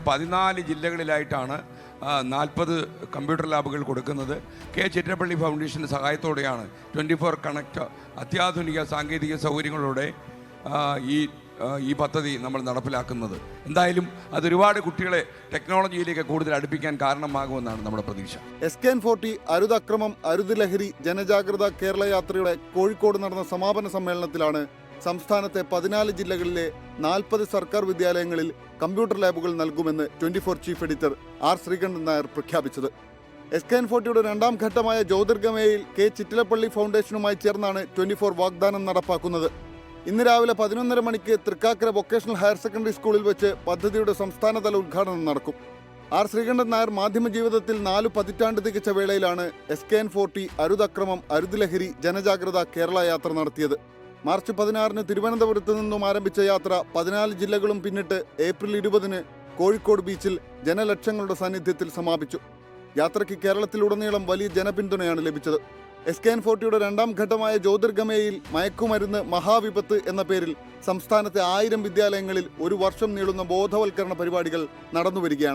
14 ജില്ലകളിലായിട്ടാണ് 40 computer ലാബുകൾ കൊടുക്കുന്നത്. K Chittilappilly ഫൗണ്ടേഷൻ്റെ സഹായത്തോടെയാണ് 24 കണക്ട് അത്യാധുനിക സാങ്കേതിക സൗകര്യങ്ങളോടെ ഈ പദ്ധതി നമ്മൾ നടപ്പിലാക്കുന്നത്. എന്തായാലും അതൊരുപാട് കുട്ടികളെ ടെക്നോളജിയിലേക്ക് കൂടുതൽ അടുപ്പിക്കാൻ കാരണമാകുമെന്നാണ് നമ്മുടെ പ്രതീക്ഷ. SKN40 അരുതക്രമം അരുത് ലഹരി ജനജാഗ്രത കേരള യാത്രയുടെ കോഴിക്കോട് നടന്ന സമാപന സമ്മേളനത്തിലാണ് സംസ്ഥാനത്തെ 14 ജില്ലകളിലെ 40 സർക്കാർ വിദ്യാലയങ്ങളിൽ കമ്പ്യൂട്ടർ ലാബുകൾ നൽകുമെന്ന് 24 chief editor R Sreekandan Nair പ്രഖ്യാപിച്ചത്. SKN40യുടെ രണ്ടാം ഘട്ടമായ ജ്യോതിർഗമയിൽ കെ ചിറ്റിലപ്പള്ളി ഫൗണ്ടേഷനുമായി ചേർന്നാണ് 24 വാഗ്ദാനം നടപ്പാക്കുന്നത്. ഇന്ന് രാവിലെ 11:30 മണിക്ക് തൃക്കാക്കര വൊക്കേഷണൽ ഹയർ സെക്കൻഡറി സ്കൂളിൽ വെച്ച് പദ്ധതിയുടെ സംസ്ഥാനതല ഉദ്ഘാടനം നടക്കും. ആർ ശ്രീകണ്ഠൻ നായർ മാധ്യമ ജീവിതത്തിൽ 4 പതിറ്റാണ്ട് തികച്ച വേളയിലാണ് SKN40 അരുതക്രമം അരുത് ലഹരി ജനജാഗ്രത കേരള യാത്ര നടത്തിയത്. മാർച്ച് 16-ന് തിരുവനന്തപുരത്ത് നിന്നും ആരംഭിച്ച യാത്ര 14 ജില്ലകളും പിന്നിട്ട് ഏപ്രിൽ 20-ന് കോഴിക്കോട് ബീച്ചിൽ ജനലക്ഷങ്ങളുടെ സാന്നിധ്യത്തിൽ സമാപിച്ചു. യാത്രയ്ക്ക് കേരളത്തിലുടനീളം വലിയ ജനപിന്തുണയാണ് ലഭിച്ചത്. SKN40യുടെ രണ്ടാം ഘട്ടമായ ജ്യോതിർഗമയിൽ മയക്കുമരുന്ന് മഹാവിപത്ത് എന്ന പേരിൽ സംസ്ഥാനത്തെ 1000 വിദ്യാലയങ്ങളിൽ 1 വർഷം നീളുന്ന ബോധവൽക്കരണ പരിപാടികൾ നടന്നുവരികയാണ്.